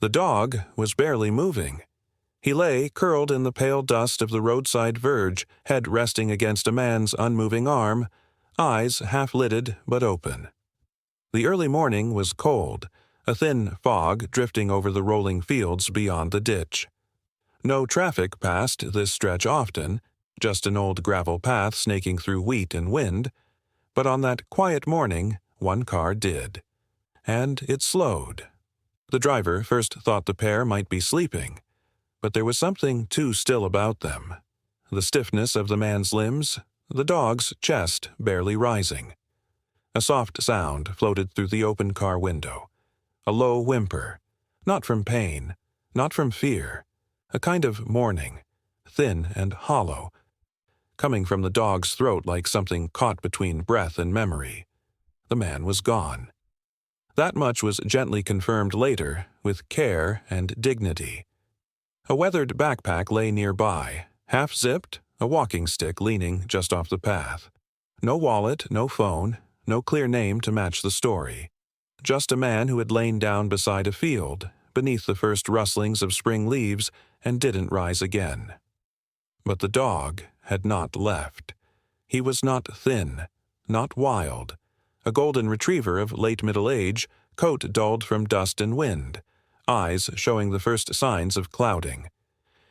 The dog was barely moving. He lay curled in the pale dust of the roadside verge, head resting against a man's unmoving arm, eyes half-lidded but open. The early morning was cold, a thin fog drifting over the rolling fields beyond the ditch. No traffic passed this stretch often, just an old gravel path snaking through wheat and wind, but on that quiet morning one car did. And it slowed. The driver first thought the pair might be sleeping, but there was something too still about them. The stiffness of the man's limbs, the dog's chest barely rising. A soft sound floated through the open car window. A low whimper, not from pain, not from fear, a kind of mourning, thin and hollow, coming from the dog's throat like something caught between breath and memory. The man was gone. That much was gently confirmed later, with care and dignity. A weathered backpack lay nearby, half-zipped, a walking stick leaning just off the path. No wallet, no phone, no clear name to match the story. Just a man who had lain down beside a field, beneath the first rustlings of spring leaves, and didn't rise again. But the dog had not left. He was not thin, not wild. A golden retriever of late middle age, coat dulled from dust and wind, eyes showing the first signs of clouding.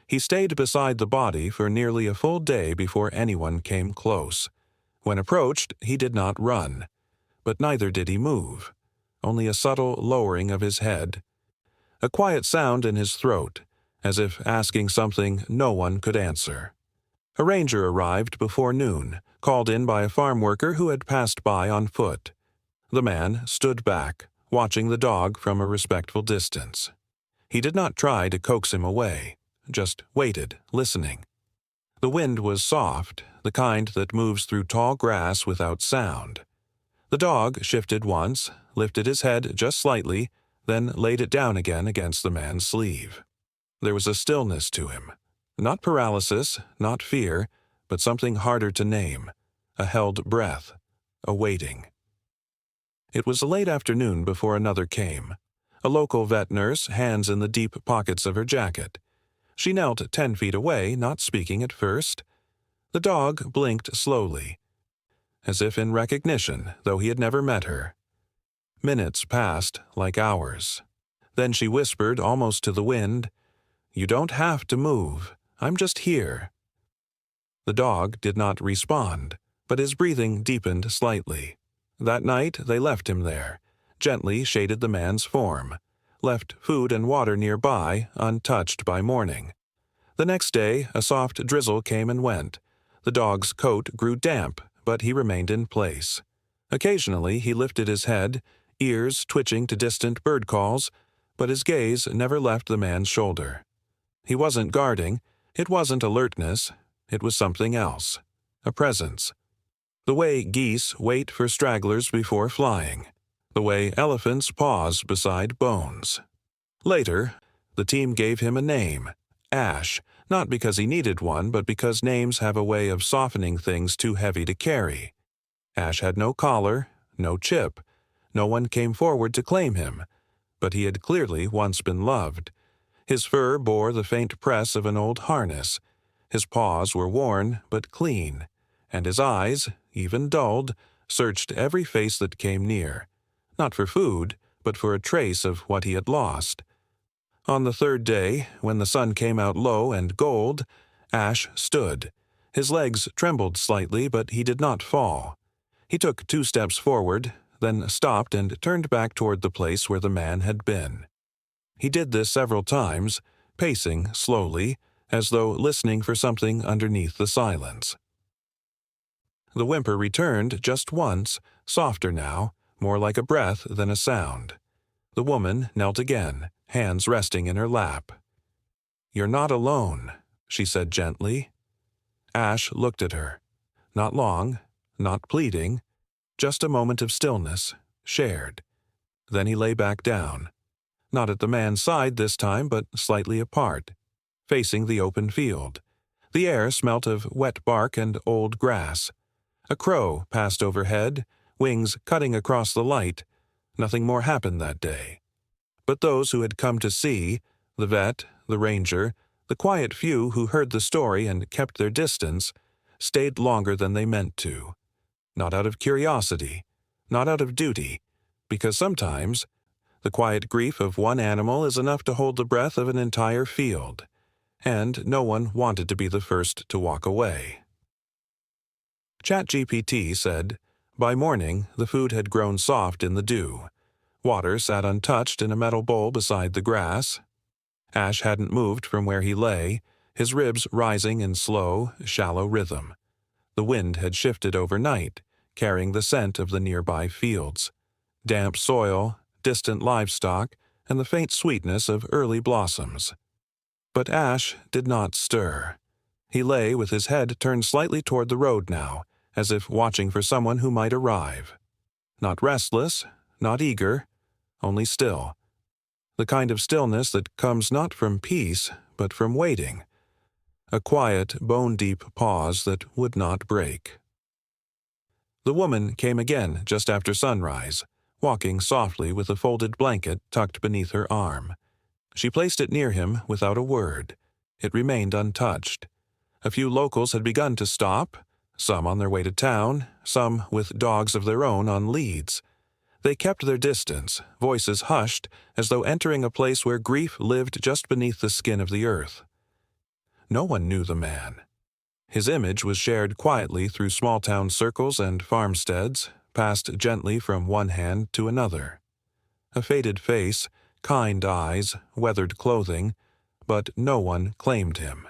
He stayed beside the body for nearly a full day before anyone came close. When approached, he did not run, but neither did he move, only a subtle lowering of his head, a quiet sound in his throat, as if asking something no one could answer. A ranger arrived before noon, called in by a farm worker who had passed by on foot. The man stood back, watching the dog from a respectful distance. He did not try to coax him away, just waited, listening. The wind was soft, the kind that moves through tall grass without sound. The dog shifted once, lifted his head just slightly, then laid it down again against the man's sleeve. There was a stillness to him. Not paralysis, not fear, but something harder to name. A held breath, a waiting. It was a late afternoon before another came. A local vet nurse, hands in the deep pockets of her jacket. She knelt 10 feet away, not speaking at first. The dog blinked slowly, as if in recognition, though he had never met her. Minutes passed like hours. Then she whispered, almost to the wind, "You don't have to move. I'm just here." The dog did not respond, but his breathing deepened slightly. That night they left him there, gently shaded the man's form, left food and water nearby, untouched by morning. The next day a soft drizzle came and went. The dog's coat grew damp, but he remained in place. Occasionally he lifted his head, ears twitching to distant bird calls, but his gaze never left the man's shoulder. He wasn't guarding, it wasn't alertness, it was something else, a presence. The way geese wait for stragglers before flying, the way elephants pause beside bones. Later, the team gave him a name, Ash, not because he needed one, but because names have a way of softening things too heavy to carry. Ash had no collar, no chip. No one came forward to claim him, but he had clearly once been loved. His fur bore the faint press of an old harness. His paws were worn but clean, and his eyes, even dulled, searched every face that came near, not for food, but for a trace of what he had lost. On the third day, when the sun came out low and gold, Ash stood. His legs trembled slightly, but he did not fall. He took 2 steps forward, then stopped and turned back toward the place where the man had been. He did this several times, pacing slowly, as though listening for something underneath the silence. The whimper returned just once, softer now, more like a breath than a sound. The woman knelt again, hands resting in her lap. "You're not alone," she said gently. Ash looked at her. Not long, not pleading, just a moment of stillness, shared. Then he lay back down. Not at the man's side this time, but slightly apart, facing the open field. The air smelt of wet bark and old grass. A crow passed overhead, wings cutting across the light. Nothing more happened that day. But those who had come to see, the vet, the ranger, the quiet few who heard the story and kept their distance, stayed longer than they meant to. Not out of curiosity, not out of duty, because sometimes the quiet grief of one animal is enough to hold the breath of an entire field, and no one wanted to be the first to walk away. ChatGPT said, by morning the food had grown soft in the dew. Water sat untouched in a metal bowl beside the grass. Ash hadn't moved from where he lay, his ribs rising in slow, shallow rhythm. The wind had shifted overnight, carrying the scent of the nearby fields. Damp soil, distant livestock, and the faint sweetness of early blossoms. But Ash did not stir. He lay with his head turned slightly toward the road now, as if watching for someone who might arrive. Not restless, not eager, only still. The kind of stillness that comes not from peace, but from waiting. A quiet, bone-deep pause that would not break. The woman came again just after sunrise, walking softly with a folded blanket tucked beneath her arm. She placed it near him without a word. It remained untouched. A few locals had begun to stop, some on their way to town, some with dogs of their own on leads. They kept their distance, voices hushed, as though entering a place where grief lived just beneath the skin of the earth. No one knew the man. His image was shared quietly through small-town circles and farmsteads, passed gently from one hand to another. A faded face, kind eyes, weathered clothing, but no one claimed him.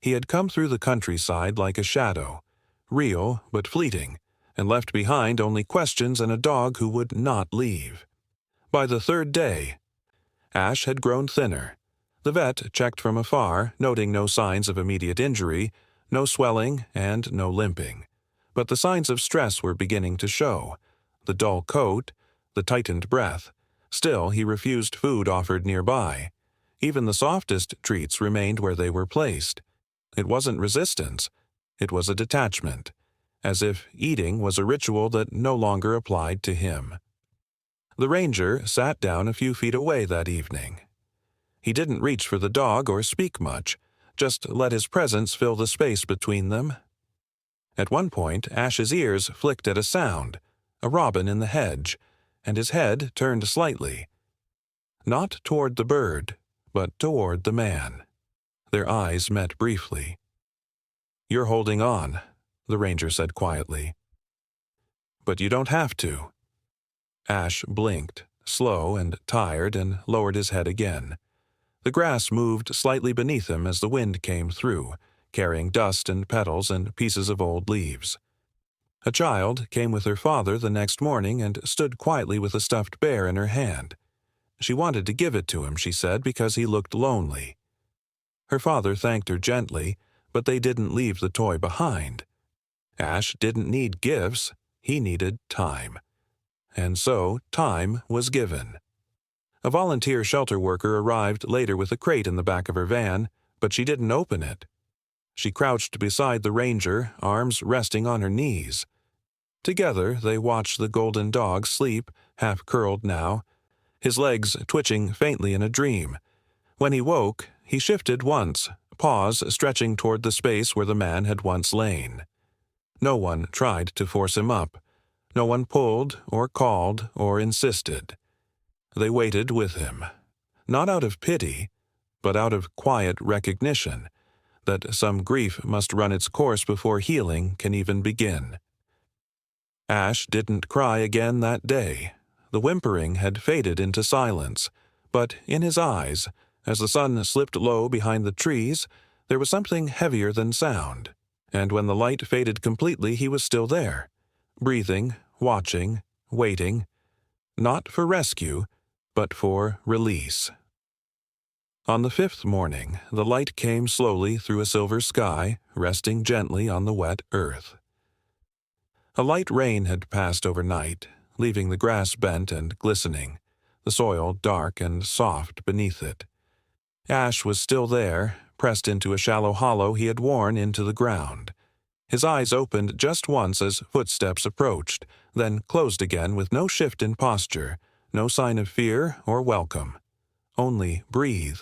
He had come through the countryside like a shadow, real but fleeting, and left behind only questions and a dog who would not leave. By the third day, Ash had grown thinner. The vet checked from afar, noting no signs of immediate injury, no swelling and no limping. But the signs of stress were beginning to show. The dull coat, the tightened breath. Still, he refused food offered nearby. Even the softest treats remained where they were placed. It wasn't resistance. It was a detachment, as if eating was a ritual that no longer applied to him. The ranger sat down a few feet away that evening. He didn't reach for the dog or speak much, just let his presence fill the space between them. At one point, Ash's ears flicked at a sound, a robin in the hedge, and his head turned slightly. Not toward the bird, but toward the man. Their eyes met briefly. "You're holding on," the ranger said quietly. "But you don't have to." Ash blinked, slow and tired, and lowered his head again. The grass moved slightly beneath him as the wind came through, carrying dust and petals and pieces of old leaves. A child came with her father the next morning and stood quietly with a stuffed bear in her hand. She wanted to give it to him, she said, because he looked lonely. Her father thanked her gently, but they didn't leave the toy behind. Ash didn't need gifts, he needed time. And so time was given. A volunteer shelter worker arrived later with a crate in the back of her van, but she didn't open it. She crouched beside the ranger, arms resting on her knees. Together they watched the golden dog sleep, half curled now, his legs twitching faintly in a dream. When he woke, he shifted once, paws stretching toward the space where the man had once lain. No one tried to force him up. No one pulled or called or insisted. They waited with him, not out of pity, but out of quiet recognition that some grief must run its course before healing can even begin. Ash didn't cry again that day. The whimpering had faded into silence, but in his eyes, as the sun slipped low behind the trees, there was something heavier than sound, and when the light faded completely he was still there, breathing, watching, waiting, not for rescue, but for release. On the fifth morning, the light came slowly through a silver sky, resting gently on the wet earth. A light rain had passed overnight, leaving the grass bent and glistening, the soil dark and soft beneath it. Ash was still there, pressed into a shallow hollow he had worn into the ground. His eyes opened just once as footsteps approached, then closed again with no shift in posture, No sign of fear or welcome. Only breathe,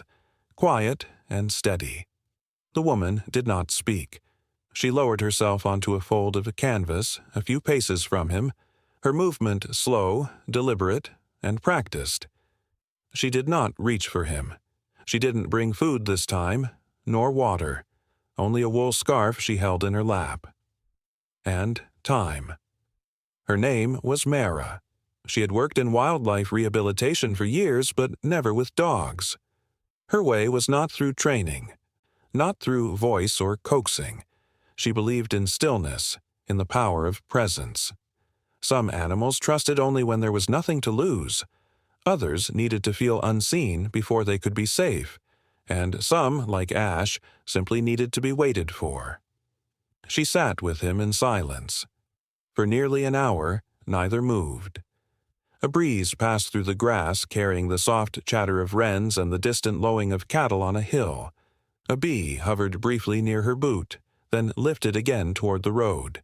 quiet and steady. The woman did not speak. She lowered herself onto a fold of canvas a few paces from him, her movement slow, deliberate, and practiced. She did not reach for him. She didn't bring food this time, nor water, only a wool scarf she held in her lap. And time. Her name was Mara. She had worked in wildlife rehabilitation for years, but never with dogs. Her way was not through training, not through voice or coaxing. She believed in stillness, in the power of presence. Some animals trusted only when there was nothing to lose. Others needed to feel unseen before they could be safe, and some, like Ash, simply needed to be waited for. She sat with him in silence. For nearly an hour, neither moved. A breeze passed through the grass, carrying the soft chatter of wrens and the distant lowing of cattle on a hill. A bee hovered briefly near her boot, then lifted again toward the road.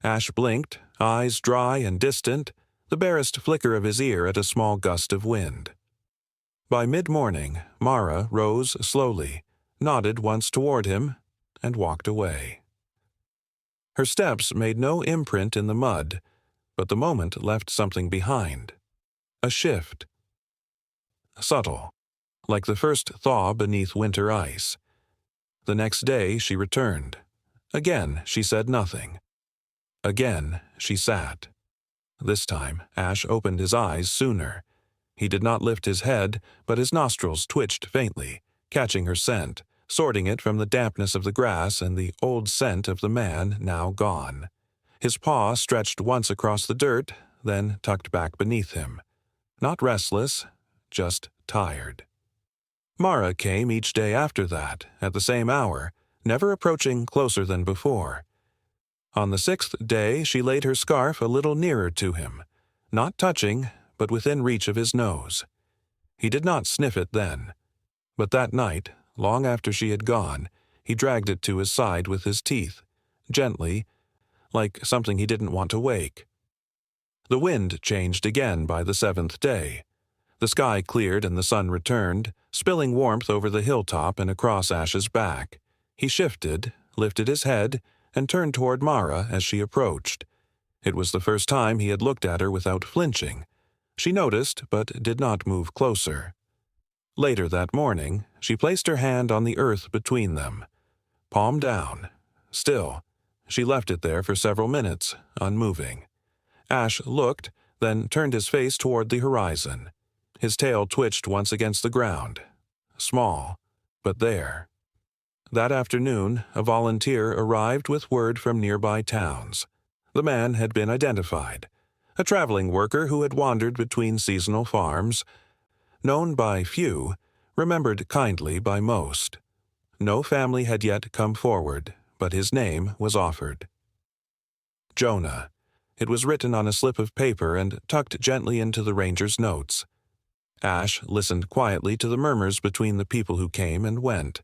Ash blinked, eyes dry and distant, the barest flicker of his ear at a small gust of wind. By mid-morning, Mara rose slowly, nodded once toward him, and walked away. Her steps made no imprint in the mud, but the moment left something behind. A shift. Subtle, like the first thaw beneath winter ice. The next day she returned. Again she said nothing. Again she sat. This time Ash opened his eyes sooner. He did not lift his head, but his nostrils twitched faintly, catching her scent, sorting it from the dampness of the grass and the old scent of the man now gone. His paw stretched once across the dirt, then tucked back beneath him. Not restless, just tired. Mara came each day after that, at the same hour, never approaching closer than before. On the 6th day she laid her scarf a little nearer to him, not touching, but within reach of his nose. He did not sniff it then, but that night, long after she had gone, he dragged it to his side with his teeth, gently, like something he didn't want to wake. The wind changed again by the 7th day. The sky cleared and the sun returned, spilling warmth over the hilltop and across Ash's back. He shifted, lifted his head, and turned toward Mara as she approached. It was the first time he had looked at her without flinching. She noticed, but did not move closer. Later that morning, she placed her hand on the earth between them. Palm down. Still, she left it there for several minutes, unmoving. Ash looked, then turned his face toward the horizon. His tail twitched once against the ground. Small, but there. That afternoon, a volunteer arrived with word from nearby towns. The man had been identified. A traveling worker who had wandered between seasonal farms. Known by few, remembered kindly by most. No family had yet come forward, but his name was offered. Jonah. It was written on a slip of paper and tucked gently into the ranger's notes. Ash listened quietly to the murmurs between the people who came and went.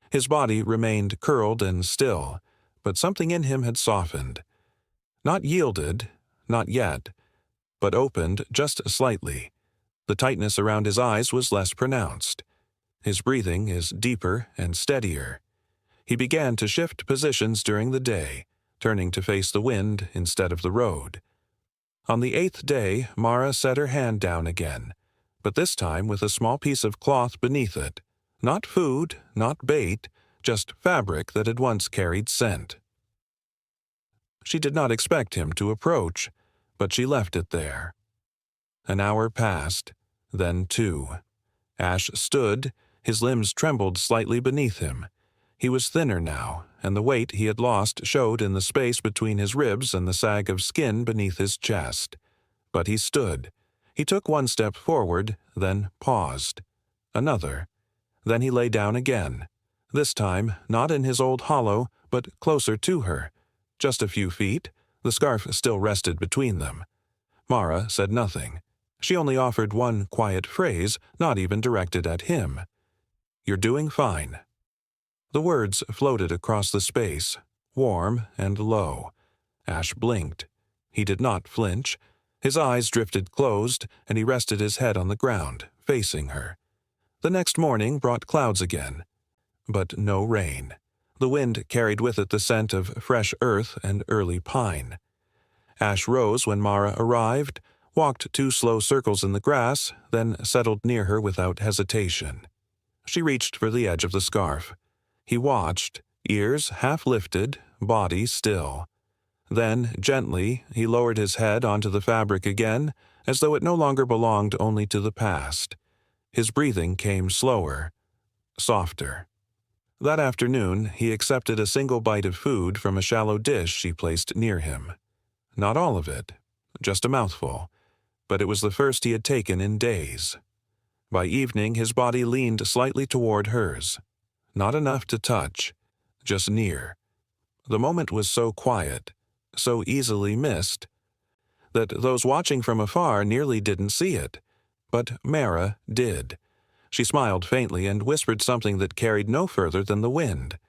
His body remained curled and still, but something in him had softened. Not yielded, not yet, but opened just slightly. The tightness around his eyes was less pronounced. His breathing is deeper and steadier. He began to shift positions during the day, turning to face the wind instead of the road. On the 8th day, Mara set her hand down again, but this time with a small piece of cloth beneath it. Not food, not bait, just fabric that had once carried scent. She did not expect him to approach, but she left it there. An hour passed, then 2. Ash stood, his limbs trembled slightly beneath him. He was thinner now, and the weight he had lost showed in the space between his ribs and the sag of skin beneath his chest. But he stood. He took one step forward, then paused. Another. Then he lay down again. This time, not in his old hollow, but closer to her. Just a few feet. The scarf still rested between them. Mara said nothing. She only offered one quiet phrase, not even directed at him. "You're doing fine." The words floated across the space, warm and low. Ash blinked. He did not flinch. His eyes drifted closed, and he rested his head on the ground, facing her. The next morning brought clouds again, but no rain. The wind carried with it the scent of fresh earth and early pine. Ash rose when Mara arrived, walked 2 slow circles in the grass, then settled near her without hesitation. She reached for the edge of the scarf. He watched, ears half lifted, body still. Then, gently, he lowered his head onto the fabric again, as though it no longer belonged only to the past. His breathing came slower, softer. That afternoon, he accepted a single bite of food from a shallow dish she placed near him. Not all of it, just a mouthful, but it was the first he had taken in days. By evening, his body leaned slightly toward hers. Not enough to touch, just near. The moment was so quiet, so easily missed, that those watching from afar nearly didn't see it. But Mara did. She smiled faintly and whispered something that carried no further than the wind.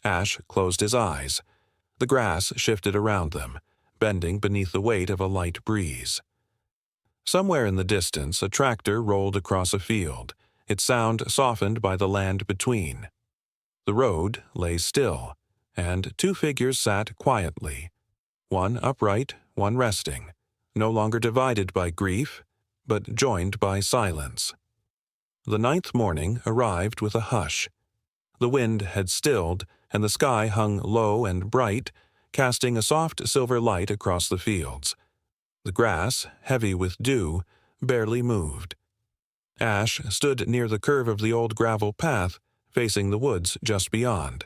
Ash closed his eyes. The grass shifted around them, bending beneath the weight of a light breeze. Somewhere in the distance, a tractor rolled across a field, its sound softened by the land between. The road lay still, and 2 figures sat quietly, one upright, one resting, no longer divided by grief, but joined by silence. The 9th morning arrived with a hush. The wind had stilled, and the sky hung low and bright, casting a soft silver light across the fields. The grass, heavy with dew, barely moved. Ash stood near the curve of the old gravel path, facing the woods just beyond.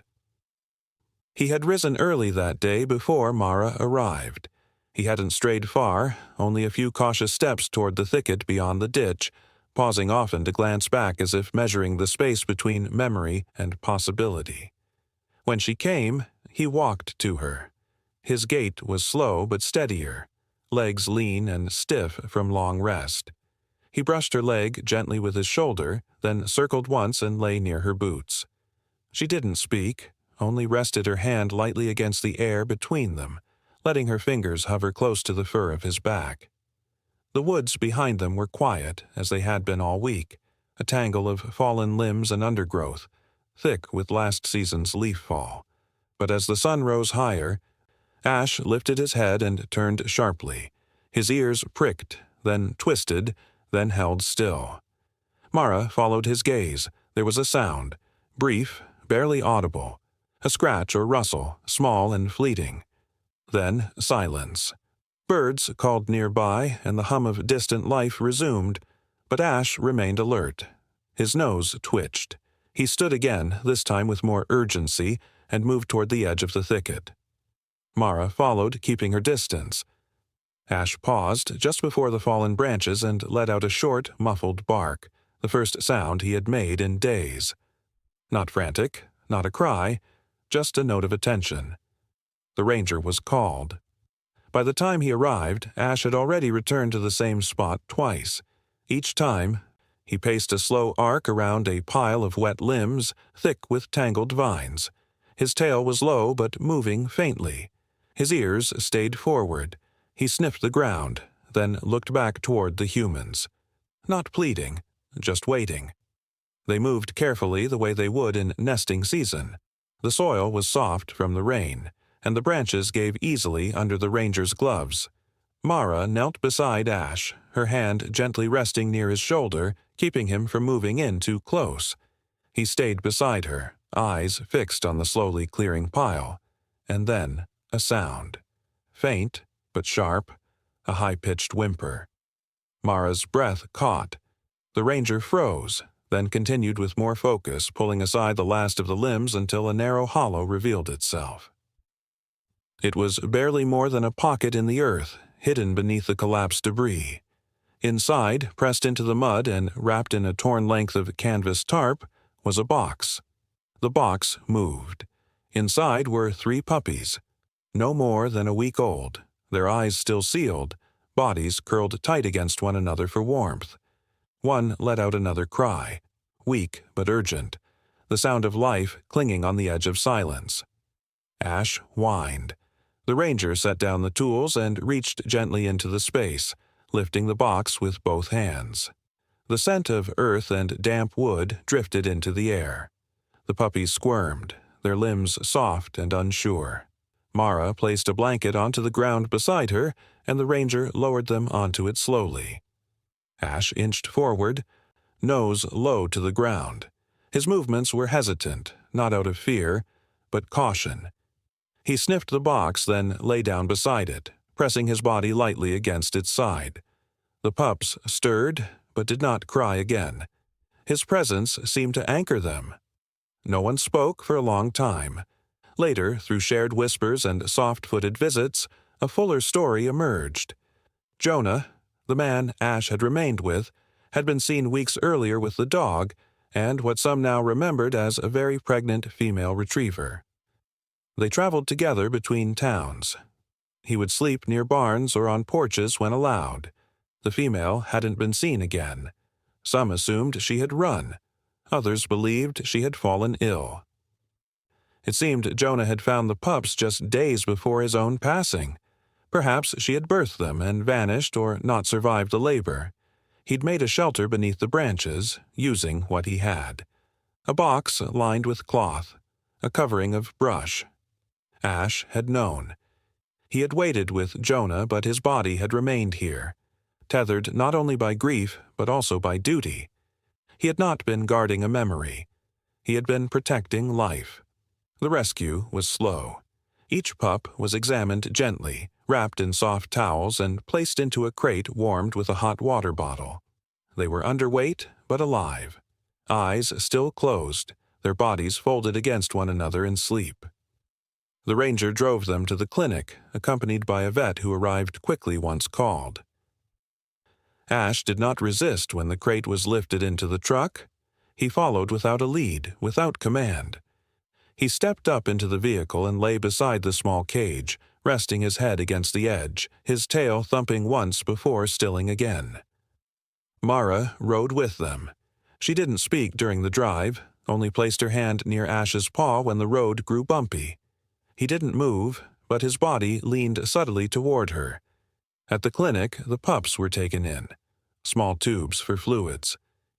He had risen early that day before Mara arrived. He hadn't strayed far, only a few cautious steps toward the thicket beyond the ditch, pausing often to glance back as if measuring the space between memory and possibility. When she came, he walked to her. His gait was slow but steadier, legs lean and stiff from long rest. He brushed her leg gently with his shoulder, then circled once and lay near her boots. She didn't speak, only rested her hand lightly against the air between them, letting her fingers hover close to the fur of his back. The woods behind them were quiet, as they had been all week, a tangle of fallen limbs and undergrowth, thick with last season's leaf fall. But as the sun rose higher, Ash lifted his head and turned sharply. His ears pricked, then twisted, then held still. Mara followed his gaze. There was a sound, brief, barely audible, a scratch or rustle, small and fleeting. Then silence. Birds called nearby, and the hum of distant life resumed, but Ash remained alert. His nose twitched. He stood again, this time with more urgency, and moved toward the edge of the thicket. Mara followed, keeping her distance. Ash paused just before the fallen branches and let out a short, muffled bark, the first sound he had made in days. Not frantic, not a cry, just a note of attention. The ranger was called. By the time he arrived, Ash had already returned to the same spot twice. Each time, he paced a slow arc around a pile of wet limbs, thick with tangled vines. His tail was low but moving faintly. His ears stayed forward. He sniffed the ground, then looked back toward the humans. Not pleading, just waiting. They moved carefully the way they would in nesting season. The soil was soft from the rain, and the branches gave easily under the ranger's gloves. Mara knelt beside Ash, her hand gently resting near his shoulder, keeping him from moving in too close. He stayed beside her, eyes fixed on the slowly clearing pile. And then a sound. Faint, but sharp, a high-pitched whimper. Mara's breath caught. The ranger froze, then continued with more focus, pulling aside the last of the limbs until a narrow hollow revealed itself. It was barely more than a pocket in the earth, hidden beneath the collapsed debris. Inside, pressed into the mud and wrapped in a torn length of canvas tarp, was a box. The box moved. Inside were 3 puppies, no more than a week old, their eyes still sealed, bodies curled tight against one another for warmth. One let out another cry, weak but urgent, the sound of life clinging on the edge of silence. Ash whined. The ranger set down the tools and reached gently into the space, lifting the box with both hands. The scent of earth and damp wood drifted into the air. The puppies squirmed, their limbs soft and unsure. Mara placed a blanket onto the ground beside her, and the ranger lowered them onto it slowly. Ash inched forward, nose low to the ground. His movements were hesitant, not out of fear, but caution. He sniffed the box, then lay down beside it, pressing his body lightly against its side. The pups stirred, but did not cry again. His presence seemed to anchor them. No one spoke for a long time. Later, through shared whispers and soft-footed visits, a fuller story emerged. Jonah, the man Ash had remained with, had been seen weeks earlier with the dog and what some now remembered as a very pregnant female retriever. They traveled together between towns. He would sleep near barns or on porches when allowed. The female hadn't been seen again. Some assumed she had run. Others believed she had fallen ill. It seemed Jonah had found the pups just days before his own passing. Perhaps she had birthed them and vanished or not survived the labor. He'd made a shelter beneath the branches, using what he had. A box lined with cloth, a covering of brush. Ash had known. He had waited with Jonah, but his body had remained here, tethered not only by grief, but also by duty. He had not been guarding a memory. He had been protecting life. The rescue was slow. Each pup was examined gently, wrapped in soft towels, and placed into a crate warmed with a hot water bottle. They were underweight, but alive. Eyes still closed, their bodies folded against one another in sleep. The ranger drove them to the clinic, accompanied by a vet who arrived quickly once called. Ash did not resist when the crate was lifted into the truck. He followed without a lead, without command. He stepped up into the vehicle and lay beside the small cage, resting his head against the edge, his tail thumping once before stilling again. Mara rode with them. She didn't speak during the drive, only placed her hand near Ash's paw when the road grew bumpy. He didn't move, but his body leaned subtly toward her. At the clinic, the pups were taken in. Small tubes for fluids.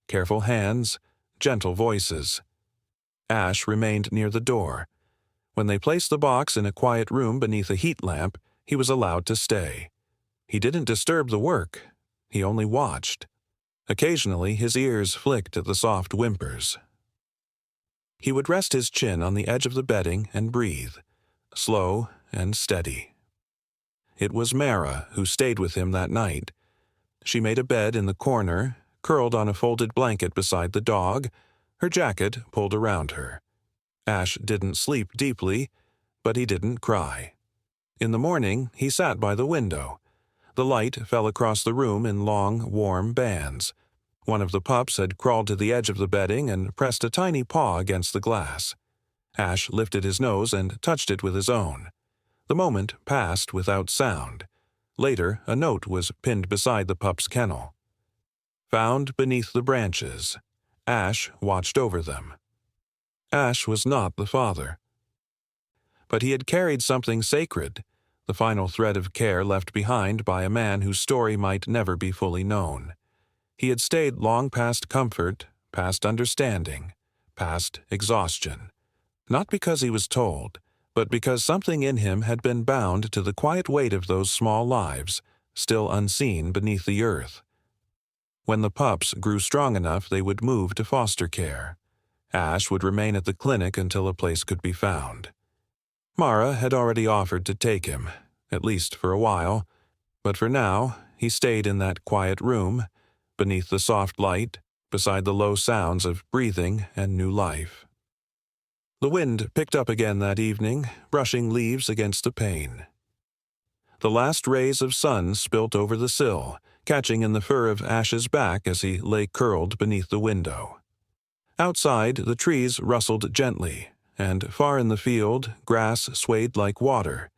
Careful hands, gentle voices. Ash remained near the door. When they placed the box in a quiet room beneath a heat lamp, he was allowed to stay. He didn't disturb the work. He only watched. Occasionally, his ears flicked at the soft whimpers. He would rest his chin on the edge of the bedding and breathe, slow and steady. It was Mara who stayed with him that night. She made a bed in the corner, curled on a folded blanket beside the dog, her jacket pulled around her. Ash didn't sleep deeply, but he didn't cry. In the morning, he sat by the window. The light fell across the room in long, warm bands. One of the pups had crawled to the edge of the bedding and pressed a tiny paw against the glass. Ash lifted his nose and touched it with his own. The moment passed without sound. Later, a note was pinned beside the pup's kennel. Found beneath the branches. Ash watched over them. Ash was not the father. But he had carried something sacred, the final thread of care left behind by a man whose story might never be fully known. He had stayed long past comfort, past understanding, past exhaustion. Not because he was told, but because something in him had been bound to the quiet weight of those small lives, still unseen beneath the earth. When the pups grew strong enough, they would move to foster care. Ash would remain at the clinic until a place could be found. Mara had already offered to take him, at least for a while, but for now he stayed in that quiet room, beneath the soft light, beside the low sounds of breathing and new life. The wind picked up again that evening, brushing leaves against the pane. The last rays of sun spilt over the sill, catching in the fur of Ash's back as he lay curled beneath the window. Outside, the trees rustled gently, and far in the field, grass swayed like water.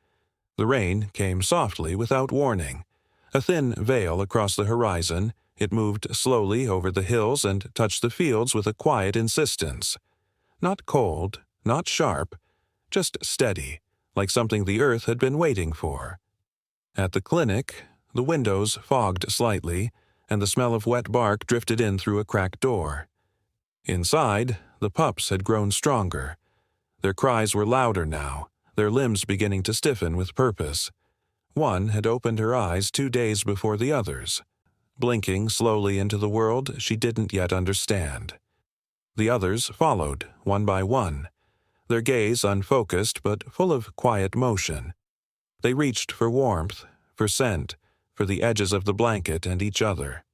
The rain came softly without warning. A thin veil across the horizon, it moved slowly over the hills and touched the fields with a quiet insistence. Not cold, not sharp, just steady, like something the earth had been waiting for. At the clinic, The windows fogged slightly, and the smell of wet bark drifted in through a cracked door. Inside, the pups had grown stronger. Their cries were louder now, their limbs beginning to stiffen with purpose. One had opened her eyes 2 days before the others, blinking slowly into the world she didn't yet understand. The others followed, one by one, their gaze unfocused but full of quiet motion. They reached for warmth, for scent, for the edges of the blanket and each other.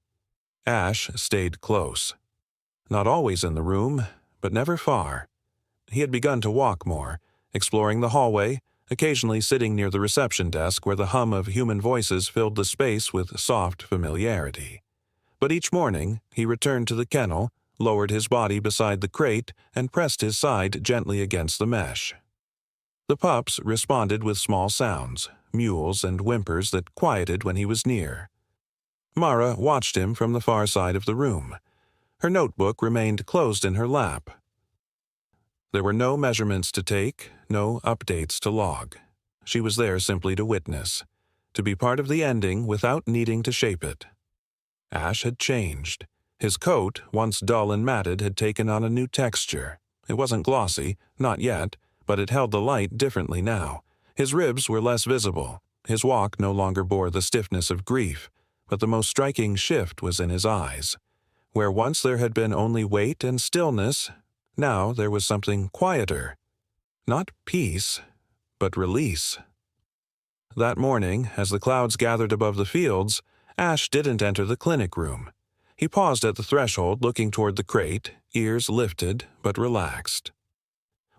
Ash stayed close. Not always in the room, but never far. He had begun to walk more, exploring the hallway, occasionally sitting near the reception desk where the hum of human voices filled the space with soft familiarity. But each morning, he returned to the kennel, lowered his body beside the crate, and pressed his side gently against the mesh. The pups responded with small sounds, mewls and whimpers that quieted when he was near. Mara watched him from the far side of the room. Her notebook remained closed in her lap. There were no measurements to take, no updates to log. She was there simply to witness, to be part of the ending without needing to shape it. Ash had changed. His coat, once dull and matted, had taken on a new texture. It wasn't glossy, not yet, but it held the light differently now. His ribs were less visible. His walk no longer bore the stiffness of grief, but the most striking shift was in his eyes. Where once there had been only weight and stillness, now there was something quieter. Not peace, but release. That morning, as the clouds gathered above the fields, Ash didn't enter the clinic room. He paused at the threshold, looking toward the crate, ears lifted but relaxed.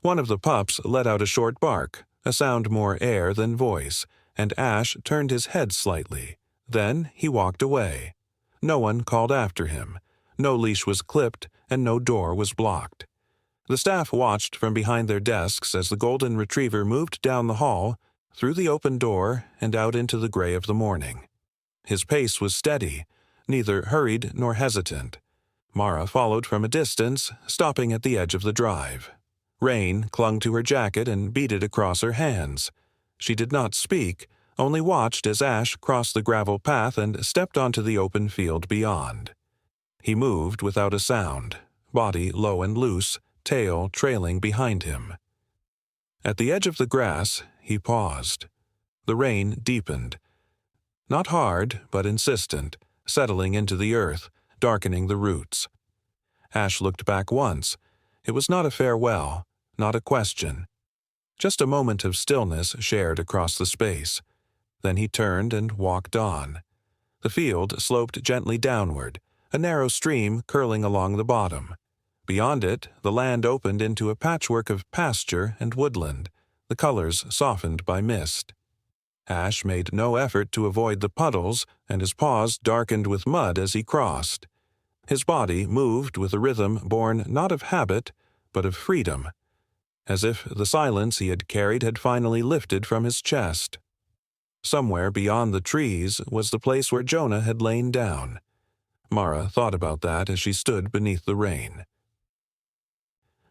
One of the pups let out a short bark, a sound more air than voice, and Ash turned his head slightly. Then he walked away. No one called after him. No leash was clipped, and no door was blocked. The staff watched from behind their desks as the golden retriever moved down the hall, through the open door, and out into the gray of the morning. His pace was steady, neither hurried nor hesitant. Mara followed from a distance, stopping at the edge of the drive. Rain clung to her jacket and beaded across her hands. She did not speak, only watched as Ash crossed the gravel path and stepped onto the open field beyond. He moved without a sound, body low and loose, tail trailing behind him. At the edge of the grass, he paused. The rain deepened. Not hard, but insistent, settling into the earth, darkening the roots. Ash looked back once. It was not a farewell, not a question. Just a moment of stillness shared across the space. Then he turned and walked on. The field sloped gently downward, a narrow stream curling along the bottom. Beyond it, the land opened into a patchwork of pasture and woodland, the colors softened by mist. Ash made no effort to avoid the puddles, and his paws darkened with mud as he crossed. His body moved with a rhythm born not of habit, but of freedom, as if the silence he had carried had finally lifted from his chest. Somewhere beyond the trees was the place where Jonah had lain down. Mara thought about that as she stood beneath the rain.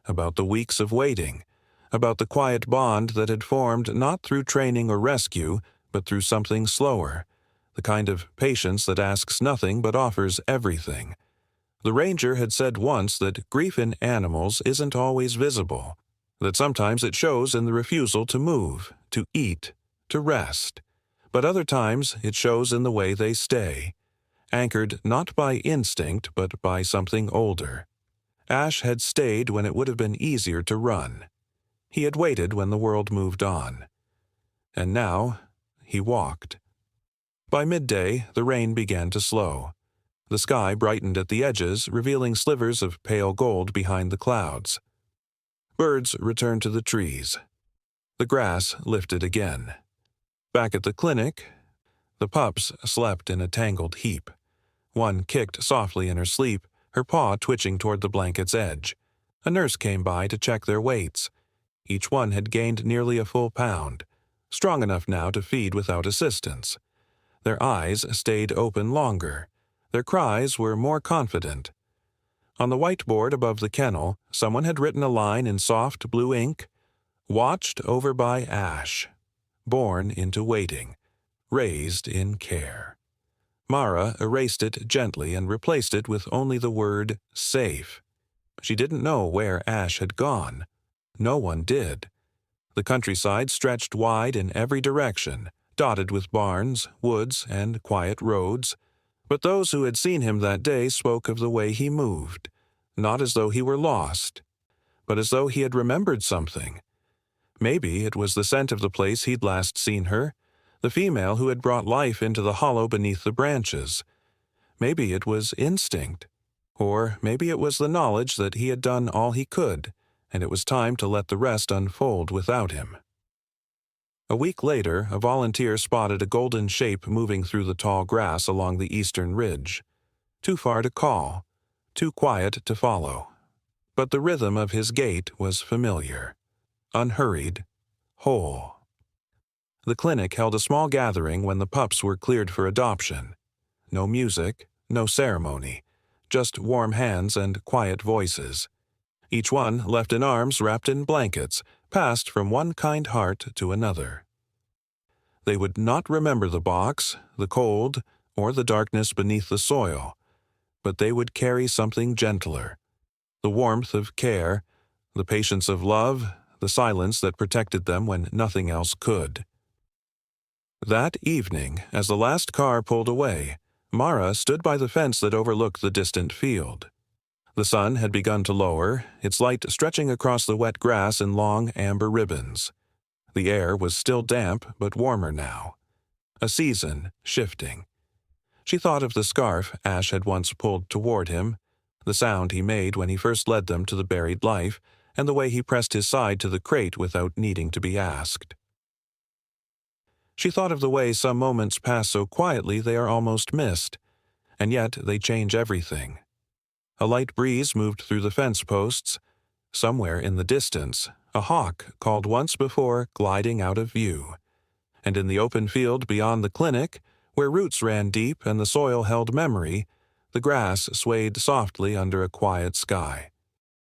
About the weeks of waiting, about the quiet bond that had formed not through training or rescue, but through something slower, the kind of patience that asks nothing but offers everything. The ranger had said once that grief in animals isn't always visible, that sometimes it shows in the refusal to move, to eat, to rest, but other times it shows in the way they stay, anchored not by instinct but by something older. Ash had stayed when it would have been easier to run. He had waited when the world moved on. And now, he walked. By midday, the rain began to slow. The sky brightened at the edges, revealing slivers of pale gold behind the clouds. Birds returned to the trees. The grass lifted again. Back at the clinic, the pups slept in a tangled heap. One kicked softly in her sleep, her paw twitching toward the blanket's edge. A nurse came by to check their weights. Each one had gained nearly a full pound, strong enough now to feed without assistance. Their eyes stayed open longer. Their cries were more confident. On the whiteboard above the kennel, someone had written a line in soft blue ink, "Watched over by Ash, born into waiting, raised in care." Mara erased it gently and replaced it with only the word safe. She didn't know where Ash had gone. No one did. The countryside stretched wide in every direction, dotted with barns, woods, and quiet roads. But those who had seen him that day spoke of the way he moved, not as though he were lost, but as though he had remembered something. Maybe it was the scent of the place he'd last seen her, the female who had brought life into the hollow beneath the branches. Maybe it was instinct, or maybe it was the knowledge that he had done all he could, and it was time to let the rest unfold without him. A week later, a volunteer spotted a golden shape moving through the tall grass along the eastern ridge. Too far to call, too quiet to follow. But the rhythm of his gait was familiar, unhurried, whole. The clinic held a small gathering when the pups were cleared for adoption. No music, no ceremony, just warm hands and quiet voices. Each one left in arms wrapped in blankets, passed from one kind heart to another. They would not remember the box, the cold, or the darkness beneath the soil, but they would carry something gentler, the warmth of care, the patience of love, the silence that protected them when nothing else could. That evening, as the last car pulled away, Mara stood by the fence that overlooked the distant field. The sun had begun to lower, its light stretching across the wet grass in long amber ribbons. The air was still damp, but warmer now. A season shifting. She thought of the scarf Ash had once pulled toward him, the sound he made when he first led them to the buried life, and the way he pressed his side to the crate without needing to be asked. She thought of the way some moments pass so quietly they are almost missed, and yet they change everything. A light breeze moved through the fence posts. Somewhere in the distance, a hawk called once before gliding out of view. And in the open field beyond the clinic, where roots ran deep and the soil held memory, the grass swayed softly under a quiet sky.